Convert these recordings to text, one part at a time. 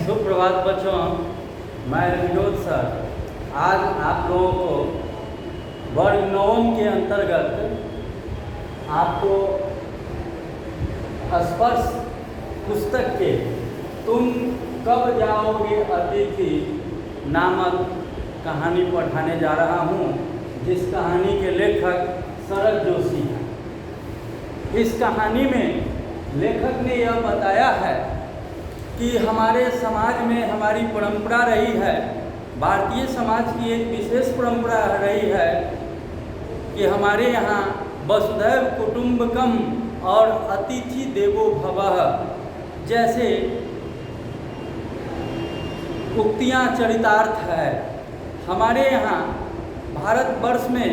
सुप्रभात बच्चों, मैं विनोद सर आज आप लोगों को वर्ग नवम के अंतर्गत आपको स्पर्श पुस्तक के तुम कब जाओगे अतिथि नामक कहानी पढ़ाने जा रहा हूँ, जिस कहानी के लेखक शरद जोशी हैं। इस कहानी में लेखक ने यह बताया है कि हमारे समाज में हमारी परंपरा रही है, भारतीय समाज की एक विशेष परंपरा रही है कि हमारे यहाँ वसुधैव कुटुंबकम और अतिथि देवो भवः जैसे उक्तियाँ चरितार्थ है। हमारे यहाँ भारतवर्ष में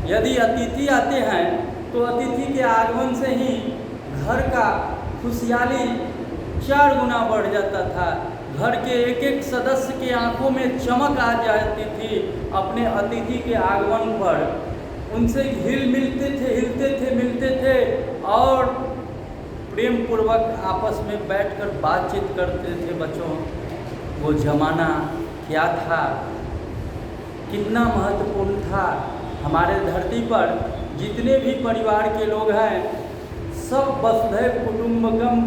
यदि अतिथि आते हैं तो अतिथि के आगमन से ही घर का खुशहाली 4 गुना बढ़ जाता था। घर के एक एक सदस्य के आंखों में चमक आ जाती थी अपने अतिथि के आगमन पर। उनसे मिलते थे और प्रेम पूर्वक आपस में बैठकर बातचीत करते थे। बच्चों, वो ज़माना क्या था, कितना महत्वपूर्ण था। हमारे धरती पर जितने भी परिवार के लोग हैं सब वसुधैव कुटुंबकम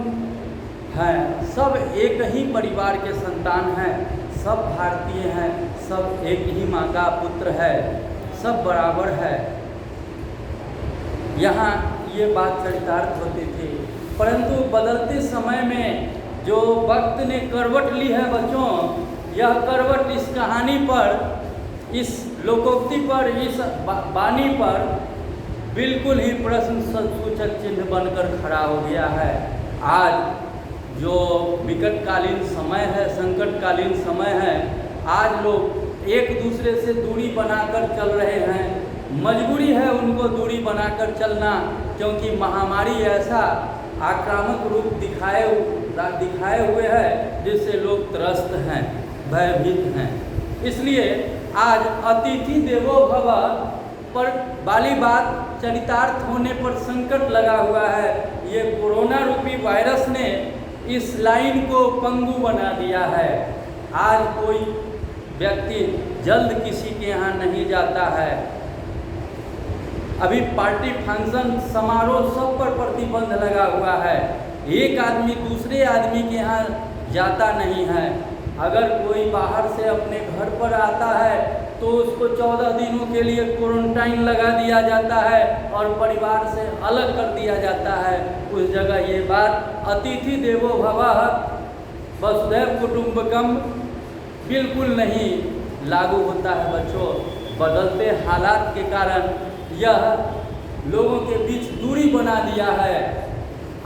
हैं, सब एक ही परिवार के संतान हैं, सब भारतीय हैं, सब एक ही माँ का पुत्र है, सब बराबर है। यहाँ ये बात चरितार्थ होती थी, परंतु बदलते समय में जो वक्त ने करवट ली है बच्चों, यह करवट इस कहानी पर, इस लोकोक्ति पर, इस वाणी पर बिल्कुल ही प्रश्न सूचक चिन्ह बनकर खड़ा हो गया है। आज जो विकटकालीन समय है, संकटकालीन समय है, आज लोग एक दूसरे से दूरी बनाकर चल रहे हैं। मजबूरी है उनको दूरी बनाकर चलना, क्योंकि महामारी ऐसा आक्रामक रूप दिखाए हुए है जिससे लोग त्रस्त हैं, भयभीत हैं। इसलिए आज अतिथि देवो भव पर वाली बात चरितार्थ होने पर संकट लगा हुआ है। ये कोरोना रूपी वायरस ने इस लाइन को पंगु बना दिया है। आज कोई व्यक्ति जल्द किसी के यहाँ नहीं जाता है। अभी पार्टी फंक्शन समारोह सब पर प्रतिबंध लगा हुआ है। एक आदमी दूसरे आदमी के यहाँ जाता नहीं है। अगर कोई बाहर से अपने घर पर आता है तो उसको 14 दिनों के लिए क्वारंटाइन लगा दिया जाता है और परिवार से अलग कर दिया जाता है। उस जगह ये बात अतिथि देवो भवः वसुधैव कुटुंबकम बिल्कुल नहीं लागू होता है। बच्चों, बदलते हालात के कारण यह लोगों के बीच दूरी बना दिया है।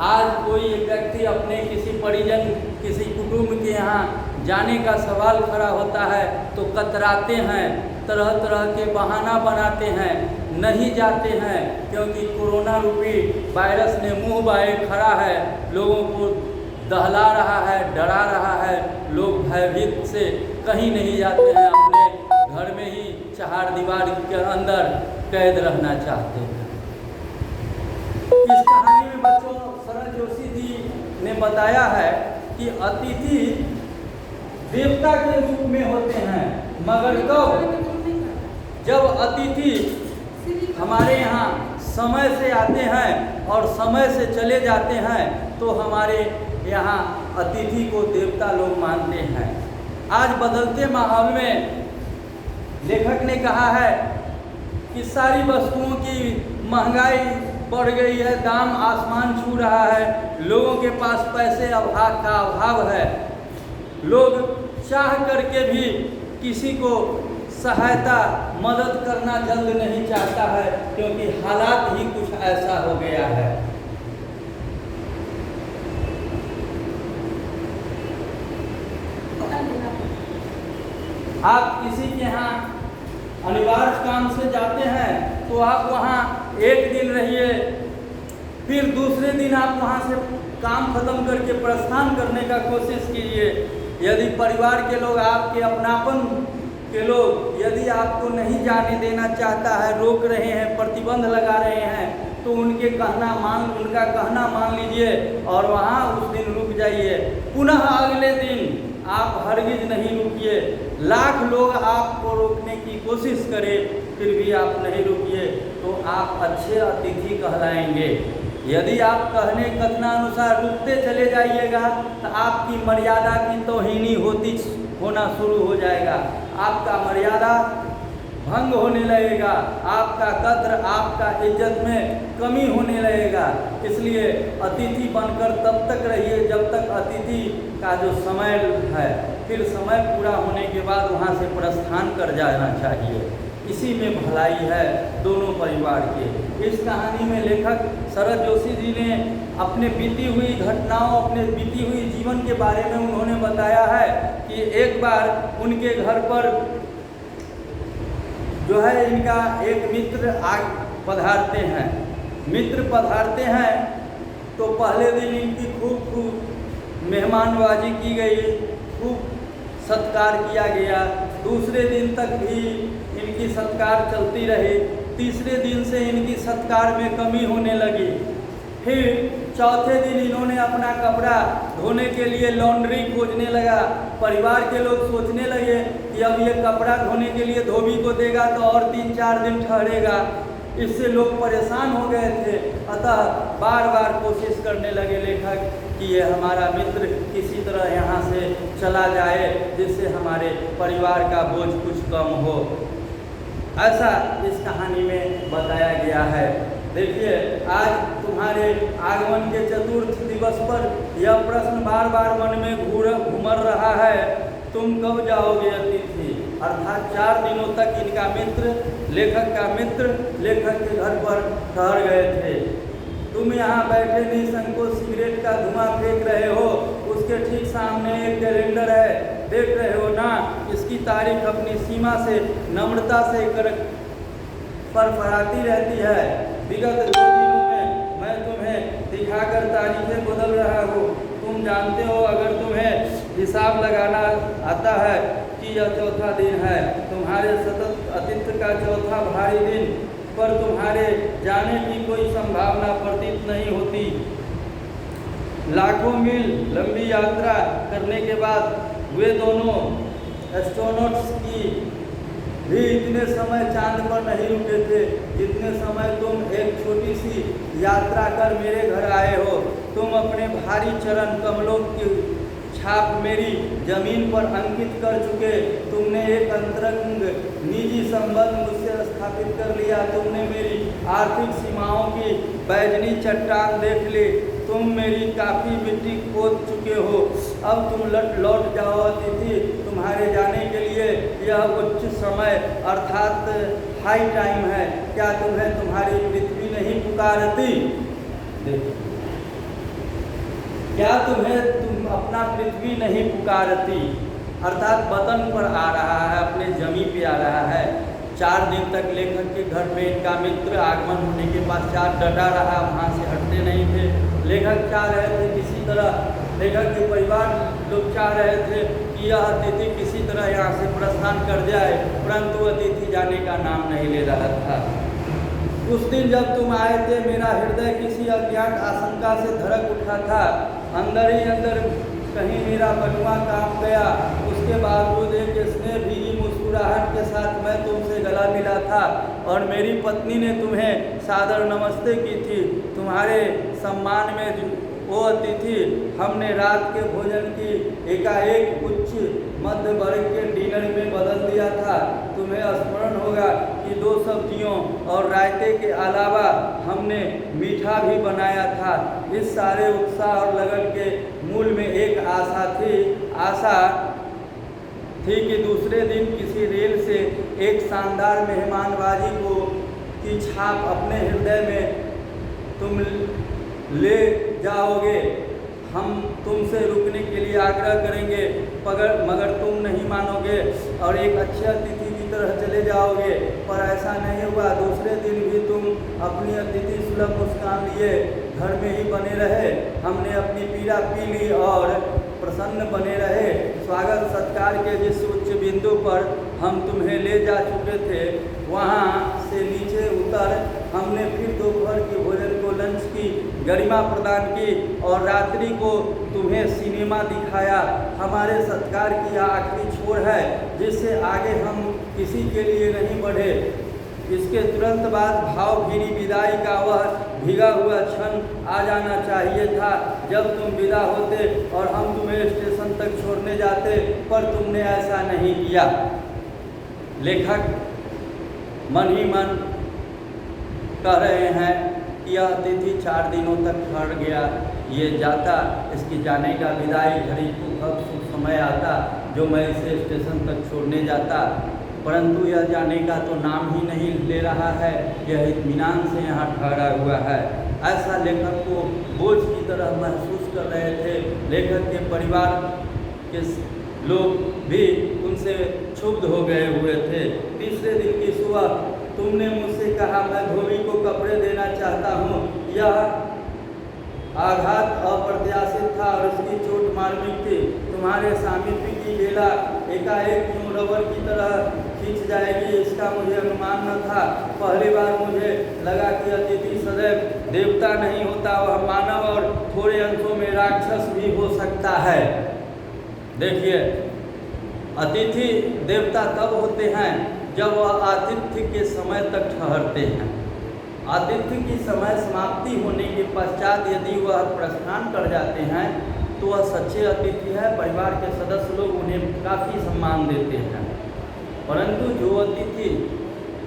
आज कोई व्यक्ति अपने किसी परिजन, किसी कुटुंब के यहाँ जाने का सवाल खड़ा होता है तो कतराते हैं, तरह तरह के बहाना बनाते हैं, नहीं जाते हैं, क्योंकि कोरोना रूपी वायरस ने मुंह बाए खड़ा है, लोगों को दहला रहा है, डरा रहा है। लोग भयभीत से कहीं नहीं जाते हैं, अपने घर में ही 4 दीवार के अंदर कैद रहना चाहते हैं। इस कहानी में बच्चों शरद जोशी जी ने बताया है कि अतिथि देवता के रूप में होते हैं, मगर कब? जब अतिथि हमारे यहाँ समय से आते हैं और समय से चले जाते हैं तो हमारे यहाँ अतिथि को देवता लोग मानते हैं। आज बदलते माहौल में लेखक ने कहा है कि सारी वस्तुओं की महंगाई बढ़ गई है, दाम आसमान छू रहा है, लोगों के पास पैसे का अभाव है। लोग चाह करके भी किसी को सहायता, मदद करना जल्द नहीं चाहता है, क्योंकि हालात ही कुछ ऐसा हो गया है। आप किसी के यहाँ अनिवार्य काम से जाते हैं तो आप वहाँ एक दिन रहिए, फिर दूसरे दिन आप वहाँ से काम खत्म करके प्रस्थान करने का कोशिश कीजिए। यदि परिवार के लोग, आपके अपनापन के लोग यदि आपको नहीं जाने देना चाहता है, रोक रहे हैं, प्रतिबंध लगा रहे हैं, तो उनका कहना मान लीजिए और वहाँ उस दिन रुक जाइए। पुनः अगले दिन आप हरगिज नहीं रुकिए। लाख लोग आपको रोकने की कोशिश करें फिर भी आप नहीं रुकिए तो आप अच्छे अतिथि कहलाएंगे। यदि आप कहने कथनानुसार रुकते चले जाइएगा तो आपकी मर्यादा की तौहीनी होना शुरू हो जाएगा, आपका मर्यादा भंग होने लगेगा, आपका कद्र आपका इज्जत में कमी होने लगेगा। इसलिए अतिथि बनकर तब तक रहिए जब तक अतिथि का जो समय है, फिर समय पूरा होने के बाद वहाँ से प्रस्थान कर जाना चाहिए। इसी में भलाई है दोनों परिवार के। इस कहानी में लेखक शरद जोशी जी ने अपने बीती हुई घटनाओं, अपने बीती हुई जीवन के बारे में उन्होंने बताया है कि एक बार उनके घर पर जो है इनका एक मित्र पधारते हैं। मित्र पधारते हैं तो पहले दिन इनकी खूब मेहमानबाजी की गई, खूब सत्कार किया गया। दूसरे दिन तक भी इनकी सत्कार चलती रही। तीसरे दिन से इनकी सत्कार में कमी होने लगी। फिर चौथे दिन इन्होंने अपना कपड़ा धोने के लिए लॉन्ड्री खोजने लगा। परिवार के लोग सोचने लगे कि अब ये कपड़ा धोने के लिए धोबी को देगा तो और 3-4 दिन ठहरेगा। इससे लोग परेशान हो गए थे, अतः बार बार कोशिश करने लगे लेखक कि ये हमारा मित्र किसी तरह यहाँ से चला जाए जिससे हमारे परिवार का बोझ कुछ कम हो। ऐसा इस कहानी में बताया गया है। देखिए, आज तुम्हारे आगमन के चतुर्थ दिवस पर यह प्रश्न बार बार मन में घूमर रहा है, तुम कब जाओगे अतिथि। अर्थात 4 दिनों तक इनका मित्र, लेखक का मित्र लेखक के घर पर ठहर गए थे। तुम यहाँ बैठे निसंकोच सिगरेट का धुआं फेंक रहे हो, उसके ठीक सामने एक कैलेंडर है, देख रहे हो ना। इसकी तारीख अपनी सीमा से नम्रता से फरफराती रहती है। विगत 2 दिनों में मैं तुम्हें दिखाकर तारीखें बदल रहा हूँ। तुम जानते हो, अगर तुम्हें हिसाब लगाना आता है कि यह चौथा दिन है, तुम्हारे सतत अतिथि का चौथा भारी दिन पर तुम्हारे जाने की कोई संभावना प्रतीत नहीं होती। लाखों मील लंबी यात्रा करने के बाद वे दोनों एस्ट्रोनॉट्स की भी इतने समय चांद पर नहीं रुके थे जितने समय तुम एक छोटी सी यात्रा कर मेरे घर आए हो। तुम अपने भारी चरण कमलों की छाप मेरी जमीन पर अंकित कर चुके। तुमने एक अंतरंग निजी संबंध मुझसे स्थापित कर लिया। तुमने मेरी आर्थिक सीमाओं की बैजनी चट्टान देख ली। तुम मेरी काफ़ी मिट्टी खोद चुके हो। अब तुम लौट जाओ अतिथि। तुम्हारे जाने के लिए यह उच्च समय अर्थात हाई टाइम है। क्या तुम्हें तुम्हारी पृथ्वी नहीं पुकारती? क्या तुम्हें तुम अपना पृथ्वी नहीं पुकारती? अर्थात वतन पर आ रहा है, अपने जमीन पे आ रहा है। 4 दिन तक लेखक के घर में इनका मित्र आगमन होने के पश्चात डटा रहा, वहाँ से हटते नहीं थे। लेखक चाह रहे थे किसी तरह, लेखक के परिवार लोग चाह रहे थे कि यह अतिथि किसी तरह यहाँ से प्रस्थान कर जाए, परंतु अतिथि जाने का नाम नहीं ले रहा था। उस दिन जब तुम आए थे मेरा हृदय किसी अज्ञात आशंका से धड़क उठा था। अंदर ही अंदर कहीं मेरा बनुआ काम गया। उसके बावजूद एक स्नेह भीगी मुस्कुराहट के साथ मैं तुमसे गला मिला था और मेरी पत्नी ने तुम्हें सादर नमस्ते की थी। तुम्हारे सम्मान में ओ अतिथि, हमने रात के भोजन की एकाएक उच्च मध्य वर्ग के डिनर में बदल दिया था। तुम्हें स्मरण होगा कि 2 सब्जियों और रायते के अलावा हमने मीठा भी बनाया था। इस सारे उत्साह और लगन के मूल में एक आशा थी कि दूसरे दिन किसी रेल से एक शानदार मेहमानबाजी की छाप अपने हृदय में तुम ले जाओगे। हम तुमसे रुकने के लिए आग्रह करेंगे मगर तुम नहीं मानोगे और एक अच्छे अतिथि की तरह चले जाओगे। पर ऐसा नहीं हुआ। दूसरे दिन भी तुम अपनी अतिथि सुलभ मुस्कान लिए घर में ही बने रहे। हमने अपनी पीड़ा पी ली और प्रसन्न बने रहे। स्वागत सत्कार के जिस उच्च बिंदु पर हम तुम्हें ले जा चुके थे, वहाँ से नीचे उतर हमने फिर दोपहर के भोजन को लंच की गरिमा प्रदान की और रात्रि को तुम्हें सिनेमा दिखाया। हमारे सत्कार की यह आखिरी छोर है, जिससे आगे हम किसी के लिए नहीं बढ़े। इसके तुरंत बाद भावभीनी विदाई का वह भीगा हुआ क्षण आ जाना चाहिए था, जब तुम विदा होते और हम तुम्हें स्टेशन तक छोड़ने जाते, पर तुमने ऐसा नहीं किया। लेखक मन ही मन कह रहे हैं कि यह अतिथि 4 दिनों तक ठहर गया, ये जाता, इसकी जाने का विदाई घड़ी को कब समय आता जो मैं इसे स्टेशन तक छोड़ने जाता, परंतु यह जाने का तो नाम ही नहीं ले रहा है, यह इत्मीनान से यहाँ ठहरा हुआ है। ऐसा लेखक को बोझ की तरह महसूस कर रहे थे। लेखक के परिवार के लोग भी उनसे क्षुब्ध हो गए हुए थे। तीसरे दिन की सुबह तुमने मुझसे कहा, मैं धोबी को कपड़े देना चाहता हूँ। यह आघात अप्रत्याशित था और उसकी चोट मार्मिक थी। तुम्हारे सामीप्य की बेला एकाएक क्यों रबर की तरह खींच जाएगी, इसका मुझे अनुमान न था। पहली बार मुझे लगा कि अतिथि सदैव देवता नहीं होता, वह मानव और थोड़े अंशों में राक्षस भी हो सकता है। देखिए, अतिथि देवता तब होते हैं जब वह आतिथ्य के समय तक ठहरते हैं। आतिथ्य की समय समाप्ति होने के पश्चात यदि वह प्रस्थान कर जाते हैं तो वह सच्चे अतिथि है। परिवार के सदस्य लोग उन्हें काफ़ी सम्मान देते हैं, परंतु जो अतिथि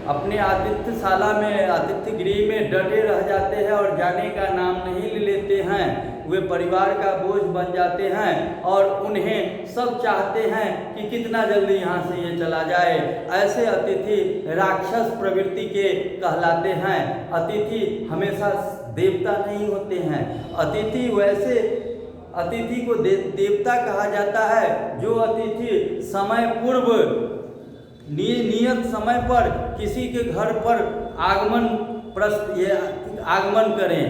अपने आतिथ्यशाला में, आतिथ्य गृह में डटे रह जाते हैं और जाने का नाम नहीं लेते हैं, वे परिवार का बोझ बन जाते हैं और उन्हें सब चाहते हैं कि कितना जल्दी यहाँ से ये चला जाए। ऐसे अतिथि राक्षस प्रवृत्ति के कहलाते हैं। अतिथि हमेशा देवता नहीं होते हैं। अतिथि को देवता कहा जाता है जो अतिथि समय पूर्व नियत समय पर किसी के घर पर आगमन करें।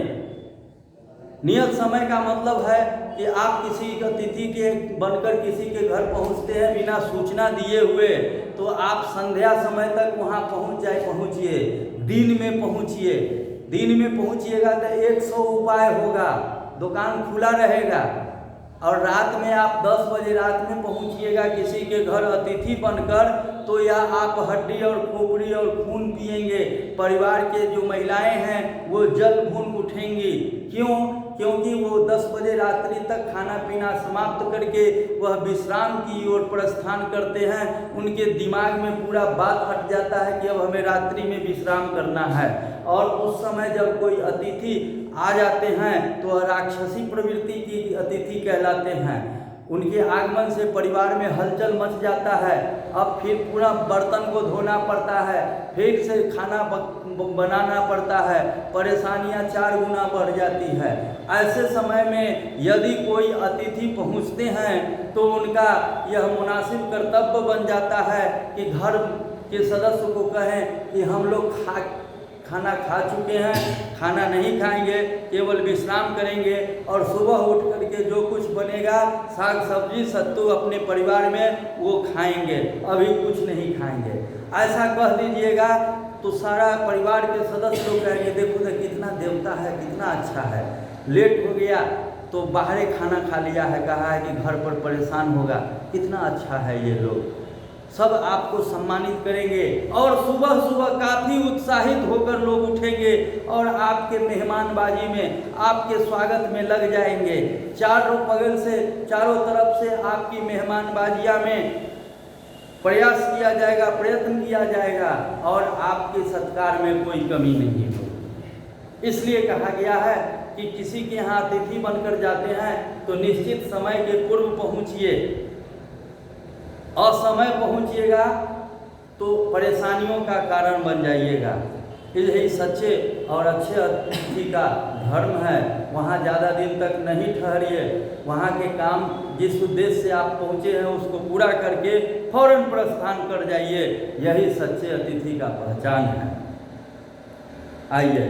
नियत समय का मतलब है कि आप किसी अतिथि के बनकर किसी के घर पहुंचते हैं बिना सूचना दिए हुए, तो आप संध्या समय तक वहां पहुंचिए, दिन में पहुंचिए। दिन में पहुंचिएगा तो 100 उपाय होगा, दुकान खुला रहेगा। और रात में आप 10 बजे रात में पहुंचिएगा किसी के घर अतिथि बनकर, तो या आप हड्डी और खोपड़ी और खून पिएंगे। परिवार के जो महिलाएं हैं वो जल भून उठेंगी। क्यों? क्योंकि वो 10 बजे रात्रि तक खाना पीना समाप्त करके वह विश्राम की ओर प्रस्थान करते हैं। उनके दिमाग में पूरा बात हट जाता है कि अब हमें रात्रि में विश्राम करना है। और उस समय जब कोई अतिथि आ जाते हैं तो राक्षसी प्रवृत्ति की अतिथि कहलाते हैं। उनके आगमन से परिवार में हलचल मच जाता है। अब फिर पूरा बर्तन को धोना पड़ता है, फिर से खाना बनाना पड़ता है, परेशानियां 4 गुना बढ़ जाती है। ऐसे समय में यदि कोई अतिथि पहुंचते हैं तो उनका यह मुनासिब कर्तव्य बन जाता है कि घर के सदस्य को कहें कि हम लोग खाना खा चुके हैं, खाना नहीं खाएंगे, केवल विश्राम करेंगे और सुबह उठ करके जो कुछ बनेगा साग सब्जी सत्तू अपने परिवार में वो खाएंगे, अभी कुछ नहीं खाएंगे। ऐसा कह दीजिएगा तो सारा परिवार के सदस्य लोग कहेंगे देखो तो कितना देवता है, कितना अच्छा है। लेट हो गया तो बाहर खाना खा लिया है, कहा है कि घर पर परेशान होगा, कितना अच्छा है ये लोग। सब आपको सम्मानित करेंगे और सुबह सुबह काफ़ी उत्साहित होकर लोग उठेंगे और आपके मेहमानबाजी में, आपके स्वागत में लग जाएंगे। चारों बगल से, चारों तरफ से आपकी मेहमानबाजियाँ में प्रयास किया जाएगा, प्रयत्न किया जाएगा और आपके सत्कार में कोई कमी नहीं होगी। इसलिए कहा गया है कि किसी के यहाँ अतिथि बनकर जाते हैं तो निश्चित समय के पूर्व पहुँचिए। असमय पहुंचिएगा तो परेशानियों का कारण बन जाइएगा। यही सच्चे और अच्छे अतिथि का धर्म है। वहाँ ज़्यादा दिन तक नहीं ठहरिए, वहाँ के काम जिस उद्देश्य से आप पहुँचे हैं उसको पूरा करके फौरन प्रस्थान कर जाइए। यही सच्चे अतिथि का पहचान है। आइए,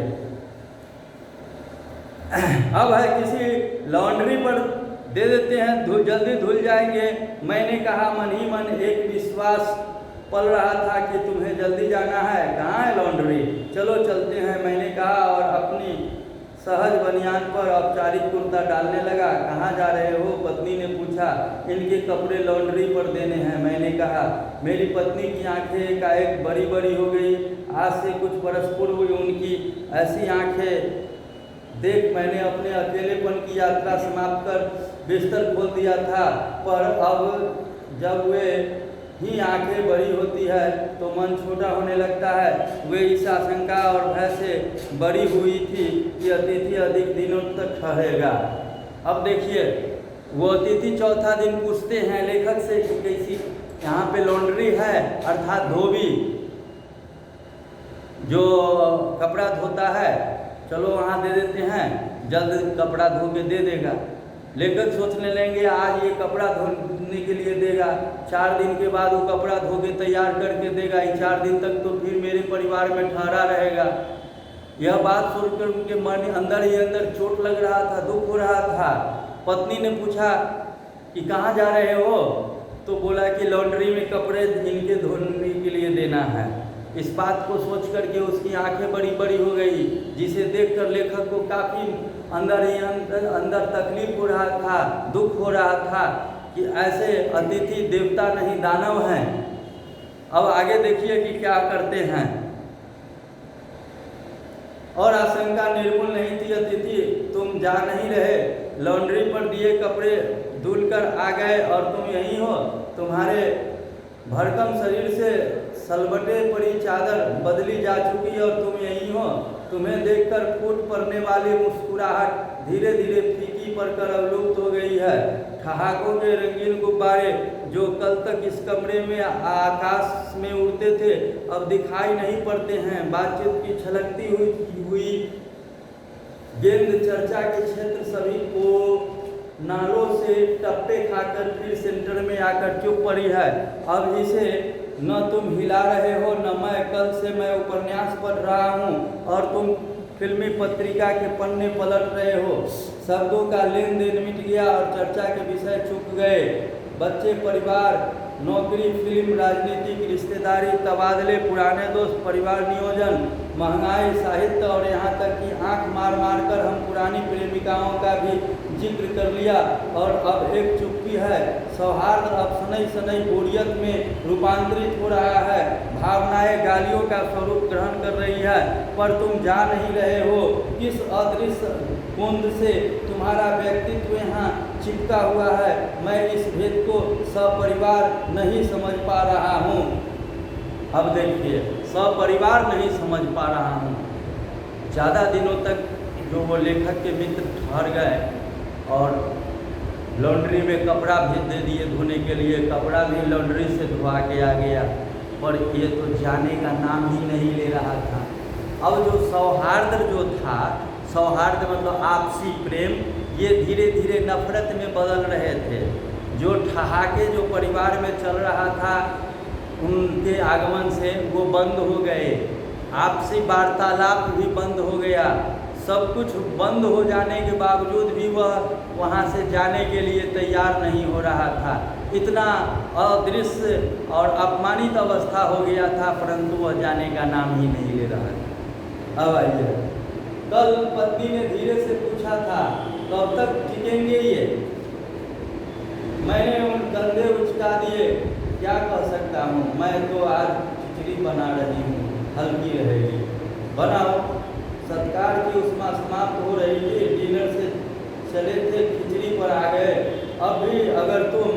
अब है किसी लॉन्ड्री पर दे देते हैं, जल्दी धुल जाएंगे। मैंने कहा मन ही मन एक विश्वास पल रहा था कि तुम्हें जल्दी जाना है, कहाँ है लॉन्ड्री, चलो चलते हैं, मैंने कहा और अपनी सहज बनियान पर औपचारिक कुर्ता डालने लगा। कहाँ जा रहे हो? पत्नी ने पूछा। इनके कपड़े लॉन्ड्री पर देने हैं। मैंने कहा। मेरी पत्नी की आंखें एकाएक बड़ी बड़ी हो गई। आज से कुछ बरस पूर्व उनकी ऐसी आंखें देख मैंने अपने अकेलेपन की यात्रा समाप्त कर बिस्तर खोल दिया था, पर अब जब वे ही आंखें बड़ी होती है तो मन छोटा होने लगता है। वे इस आशंका और भय से बड़ी हुई थी कि अतिथि अधिक दिनों तक ठहरेगा। अब देखिए, वो अतिथि चौथा दिन पूछते हैं लेखक से कि कैसी यहाँ पे लॉन्ड्री है, अर्थात धोबी जो कपड़ा धोता है, चलो वहाँ दे देते हैं, जल्द कपड़ा धो के दे देगा। लेखक सोचने लेंगे आज ये कपड़ा धोने के लिए देगा, 4 दिन के बाद वो कपड़ा धो के तैयार करके देगा, इन 4 दिन तक तो फिर मेरे परिवार में ठहरा रहेगा। यह बात सुनकर उनके मन अंदर ही अंदर चोट लग रहा था, दुख हो रहा था। पत्नी ने पूछा कि कहाँ जा रहे हो? तो बोला कि लॉन्ड्री में कपड़े इनके धोने के लिए देना है। इस बात को सोच करके उसकी आंखें बड़ी बड़ी हो गई, जिसे देखकर लेखक को काफ़ी अंदर ही अंदर तकलीफ हो रहा था, दुख हो रहा था कि ऐसे अतिथि देवता नहीं दानव हैं। अब आगे देखिए कि क्या करते हैं। और आशंका निर्मूल नहीं थी। अतिथि तुम जा नहीं रहे, लॉन्ड्री पर दिए कपड़े धुल कर आ गए और तुम यहीं हो। तुम्हारे भरकम शरीर से सलबटे पड़ी चादर बदली जा चुकी और तुम यहीं हो। तुम्हें देखकर फूट पड़ने वाली मुस्कुराहट धीरे धीरे फीकी पड़कर अवलुप्त हो गई है। ठहाकों के रंगीन गुब्बारे जो कल तक इस कमरे में आकाश में उड़ते थे अब दिखाई नहीं पड़ते हैं। बातचीत की छलकती हुई गेंद चर्चा के क्षेत्र सभी को नालों से टप्पे खाकर फिर सेंटर में आकर चुप पड़ी है। अब इसे न तुम हिला रहे हो न मैं। कल से मैं उपन्यास पढ़ रहा हूँ और तुम फिल्मी पत्रिका के पन्ने पलट रहे हो। शब्दों का लेन देन मिट गया और चर्चा के विषय चुक गए। बच्चे, परिवार, नौकरी, फिल्म, राजनीतिक, रिश्तेदारी, तबादले, पुराने दोस्त, परिवार नियोजन, महंगाई, साहित्य और यहाँ तक कि आंख मार मार कर हम पुरानी प्रेमिकाओं का भी जिक्र कर लिया। और अब एक चुप्पी है। सौहार्द अब सनई सनई बोरियत में रूपांतरित हो रहा है। भावनाएं गालियों का स्वरूप ग्रहण कर रही है। पर तुम जा नहीं रहे हो। किस अदृश्य कुंद से तुम्हारा व्यक्तित्व यहाँ चिपका हुआ है, मैं इस भेद को सपरिवार नहीं समझ पा रहा हूँ। अब देखिए, सपरिवार नहीं समझ पा रहा हूँ। ज़्यादा दिनों तक जो वो लेखक के मित्र ठहर गए और लॉन्ड्री में कपड़ा भी दे दिए धोने के लिए, कपड़ा भी लॉन्ड्री से धुआ के आ गया, पर ये तो जाने का नाम ही नहीं ले रहा था। अब जो सौहार्द जो था, सौहार्द मतलब आपसी प्रेम, ये धीरे धीरे नफरत में बदल रहे थे। जो ठहाके जो परिवार में चल रहा था उनके आगमन से वो बंद हो गए। आपसी वार्तालाप भी बंद हो गया। सब कुछ बंद हो जाने के बावजूद भी वह वहाँ से जाने के लिए तैयार नहीं हो रहा था। इतना अदृश्य और अपमानित अवस्था हो गया था, परंतु वह जाने का नाम ही नहीं ले रहा था। अब आइए, कल पत्नी ने धीरे से पूछा था, कब तक टिकेंगे ये? मैंने उन कंधे उचका दिए। क्या कह सकता हूँ, मैं तो आज खिचड़ी बना रही हूँ, हल्की रहेगी। बनाओ। सत्कार की उष्मा समाप्त हो रही थी। डिनर से चले थे, खिचड़ी पर आ गए। अब भी अगर तुम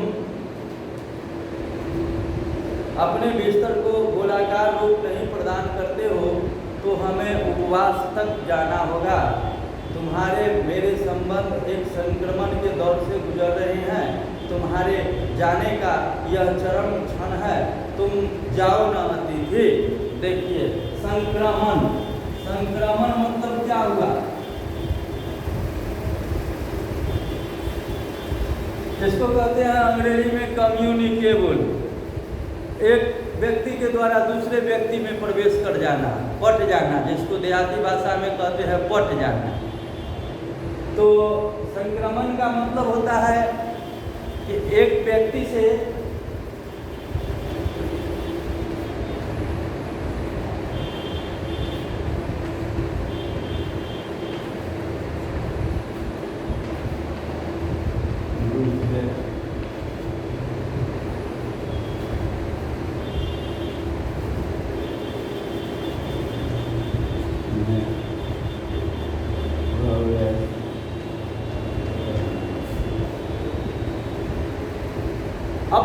अपने बिस्तर को गोलाकार रूप नहीं प्रदान करते हो तो हमें उपवास तक जाना होगा। तुम्हारे मेरे संबंध एक संक्रमण के दौर से गुजर रहे हैं। तुम्हारे जाने का यह चरम क्षण है। तुम जाओ न अतिथि। देखिए, संक्रमण, संक्रमण मतलब क्या हुआ? इसको कहते हैं अंग्रेजी में कम्युनिकेबल। एक व्यक्ति के द्वारा दूसरे व्यक्ति में प्रवेश कर जाना, पट जाना, जिसको देहाती भाषा में कहते हैं पट जाना। तो संक्रमण का मतलब होता है कि एक व्यक्ति से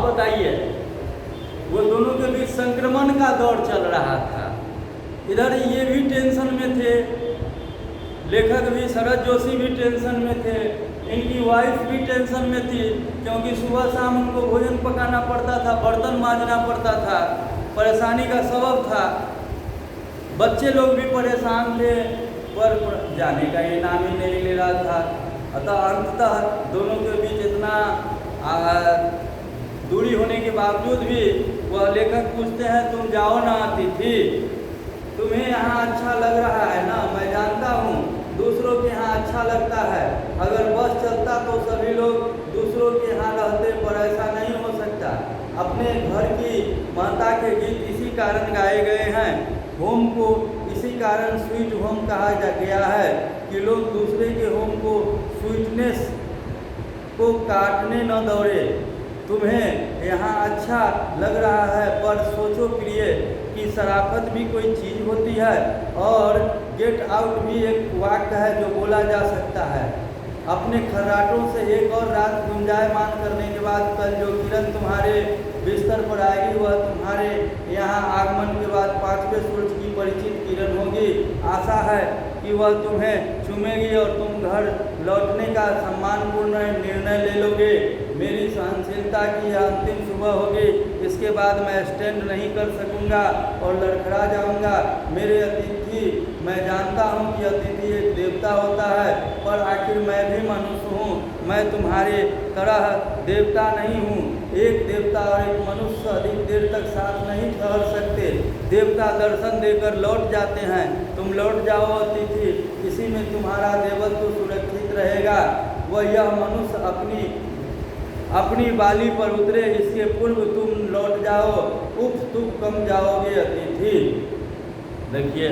अब बताइए, वो दोनों के बीच संक्रमण का दौर चल रहा था। इधर ये भी टेंशन में थे, लेखक भी, शरद जोशी भी टेंशन में थे, इनकी वाइफ भी टेंशन में थी, क्योंकि सुबह शाम उनको भोजन पकाना पड़ता था, बर्तन मांजना पड़ता था, परेशानी का सबब था। बच्चे लोग भी परेशान थे, पर जाने का ये नाम ही नहीं ले रहा था। अतः अंततः दोनों के बीच इतना दूरी होने के बावजूद भी वह लेखक पूछते हैं, तुम जाओ ना अतिथि, तुम्हें यहाँ अच्छा लग रहा है ना? मैं जानता हूँ दूसरों के यहाँ अच्छा लगता है, अगर बस चलता तो सभी लोग दूसरों के यहाँ रहते, पर ऐसा नहीं हो सकता। अपने घर की माता के गीत इसी कारण गाए गए हैं। होम को इसी कारण स्वीट होम कहा गया है कि लोग दूसरे के होम को स्वीटनेस को काटने न दौड़े। तुम्हें यहाँ अच्छा लग रहा है, पर सोचो प्रिय कि शराफत भी कोई चीज़ होती है, और गेट आउट भी एक वाक्य है जो बोला जा सकता है। अपने खर्राटों से एक और रात गुंजायमान करने के बाद कल जो किरण तुम्हारे बिस्तर पर आएगी, वह तुम्हारे यहाँ आगमन के बाद 5वें सूरज की परिचित किरण होगी। आशा है कि वह तुम्हें चूमेगी और तुम घर लौटने का सम्मानपूर्ण निर्णय ले लोगे। मेरी सहनशीलता की यह अंतिम सुबह होगी, इसके बाद मैं स्टैंड नहीं कर सकूंगा और लड़खड़ा जाऊंगा। मेरे अतिथि, मैं जानता हूँ कि अतिथि एक देवता होता है, पर आखिर मैं भी मनुष्य हूँ। मैं तुम्हारे तरह देवता नहीं हूँ। एक देवता और एक मनुष्य अधिक देर तक साथ नहीं ठहर सकते। देवता दर्शन देकर लौट जाते हैं, तुम लौट जाओ अतिथि, इसी में तुम्हारा देवत्व सुरक्षित रहेगा। वह यह मनुष्य अपनी बाली पर उतरे, इसके पूर्व तुम लौट जाओ, उफ तुम कम जाओगे अतिथि। देखिए,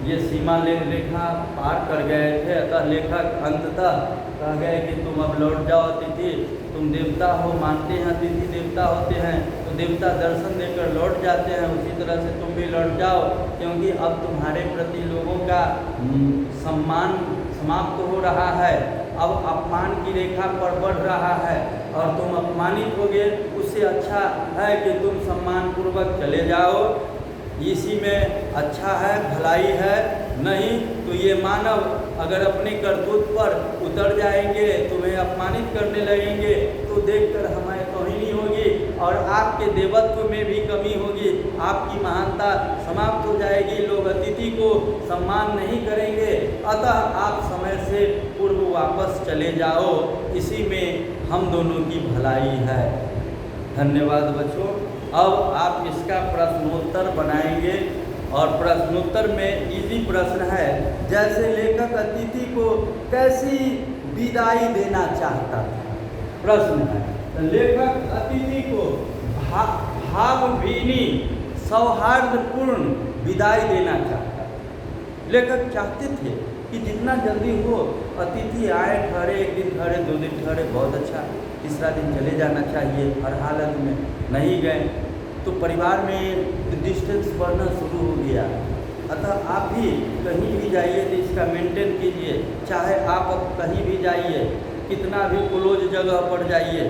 ये सीमा रेखा पार कर गए थे, अतः लेखक अंततः कह गए कि तुम अब लौट जाओ अतिथि, तुम देवता हो, मानते हैं अतिथि देवता होते हैं, तो देवता दर्शन देकर लौट जाते हैं, उसी तरह से तुम भी लौट जाओ, क्योंकि अब तुम्हारे प्रति लोगों का सम्मान समाप्त हो रहा है। अब अपमान की रेखा पर बढ़ रहा है और तुम अपमानित होगे। उससे अच्छा है कि तुम सम्मानपूर्वक चले जाओ, इसी में अच्छा है, भलाई है। नहीं तो ये मानव अगर अपने करतूत पर उतर जाएंगे, तुम्हें अपमानित करने लगेंगे, तो देखकर हमें तौहीनी होगी और आपके देवत्व में भी कमी होगी, आपकी महानता समाप्त हो जाएगी, लोग अतिथि को सम्मान नहीं करेंगे। अतः आप समय से पूर्व वापस चले जाओ, इसी में हम दोनों की भलाई है। धन्यवाद बच्चों। अब आप इसका प्रश्नोत्तर बनाएंगे, और प्रश्नोत्तर में इजी प्रश्न है, जैसे लेखक अतिथि को कैसी विदाई देना चाहता था। प्रश्न है, तो लेखक अतिथि को भावभीनी सौहार्दपूर्ण विदाई देना चाहता। लेखक चाहते थे कि जितना जल्दी हो अतिथि आए, ठहरे, एक दिन ठहरे, 2 दिन ठहरे, बहुत अच्छा, तीसरा दिन चले जाना चाहिए। हर हालत में नहीं गए तो परिवार में डिस्टेंस बढ़ना शुरू हो गया। अतः आप भी कहीं भी जाइए तो इसका मेंटेन कीजिए, चाहे आप अब कहीं भी जाइए, कितना भी क्लोज जगह पर जाइए,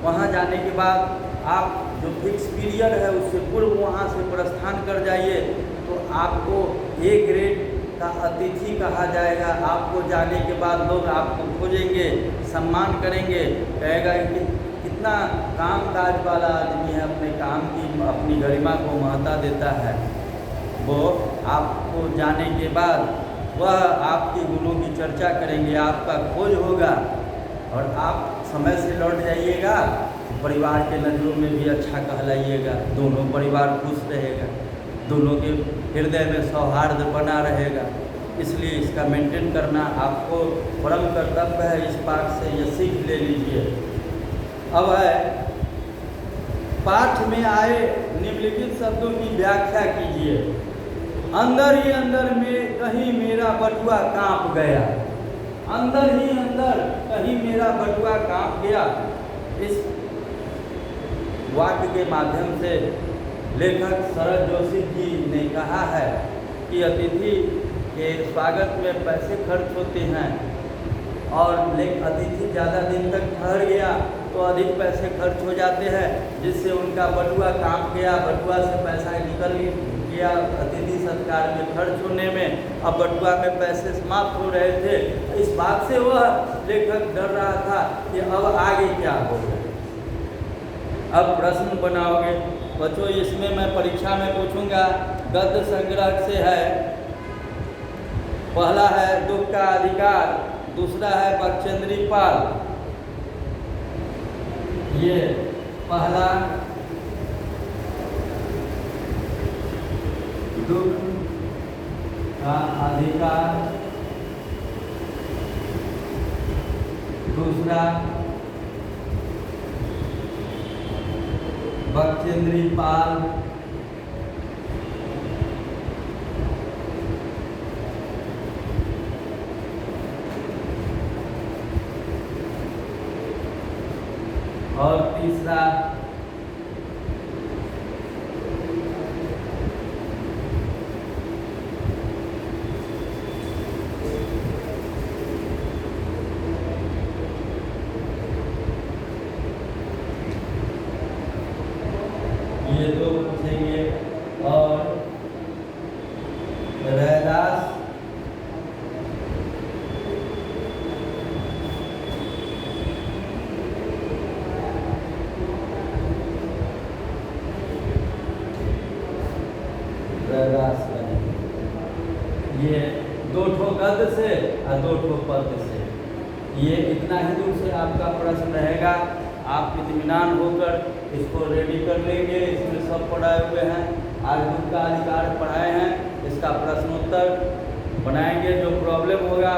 वहाँ जाने के बाद आप जो फिक्स पीरियड है उससे पूर्व वहाँ से प्रस्थान कर जाइए, तो आपको A ग्रेड का अतिथि कहा जाएगा। आपको जाने के बाद लोग आपको खोजेंगे, सम्मान करेंगे, कहेगा कि कितना कामकाज वाला आदमी है, अपने काम की अपनी गरिमा को महत्ता देता है। वो आपको जाने के बाद वह आपके गुणों की चर्चा करेंगे, आपका खोज होगा, और आप समय से लौट जाइएगा तो परिवार के नज़रों में भी अच्छा कहलाइएगा, दोनों परिवार खुश रहेगा, दोनों के हृदय में सौहार्द बना रहेगा। इसलिए इसका मेंटेन करना आपको परम कर्तव्य है। इस पाठ से ये सीख ले लीजिए। अब है, पाठ में आए निम्नलिखित शब्दों की व्याख्या कीजिए। अंदर ही अंदर में कहीं मेरा बटुआ कांप गया। अंदर ही अंदर कहीं मेरा बटुआ कांप गया। इस वाक्य के माध्यम से लेखक शरद जोशी जी ने कहा है कि अतिथि के स्वागत में पैसे खर्च होते हैं, और अतिथि ज़्यादा दिन तक ठहर गया तो अधिक पैसे खर्च हो जाते हैं, जिससे उनका बटुआ काम गया, बटुआ से पैसा निकल गया अतिथि सत्कार में खर्च होने में। अब बटुआ में पैसे समाप्त हो रहे थे। इस बात से वह लेखक डर रहा था कि अब आगे क्या होगा। अब प्रश्न बनाओगे बच्चों, इसमें मैं परीक्षा में पूछूंगा। गद्य संग्रह से है, पहला है दुख का अधिकार, दूसरा है बक्षेंद्री पाल। ये पहला दुख का अधिकार, दूसरा बक्षेंद्री पाल, और तीसरा ये दो पूछेंगे। और रैदास ये दो ठो गद्य से और दो ठो पद्य से। ये इतना ही दूर से आपका प्रश्न रहेगा। आप इत्मीनान होकर इसको रेडी कर लेंगे। इसमें सब पढ़ाए हुए हैं। आज दुख का अधिकार पढ़ाए हैं, इसका प्रश्नोत्तर बनाएंगे। जो प्रॉब्लम होगा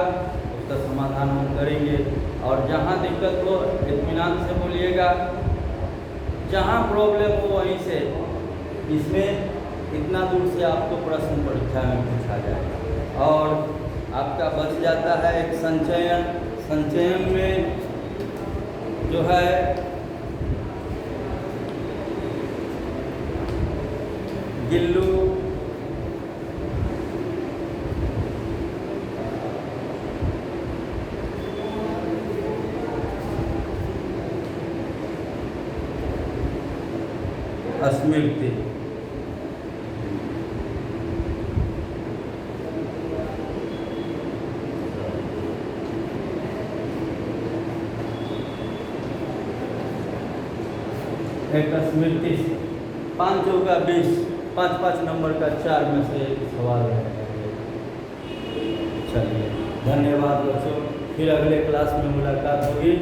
उसका समाधान हम करेंगे। और जहाँ दिक्कत हो इत्मीनान से बोलिएगा, जहाँ प्रॉब्लम हो वहीं से। इसमें इतना दूर से आपको प्रश्न परीक्षा में पूछा जाएगा। और आपका बच जाता है एक संचयन। संचयन में जो है गिल्लू, स्मृति। एक स्मृति 5 का 20, 5 नंबर का 4 में से सवाल है। चलिए, धन्यवाद बच्चों। फिर अगले क्लास में मुलाकात होगी।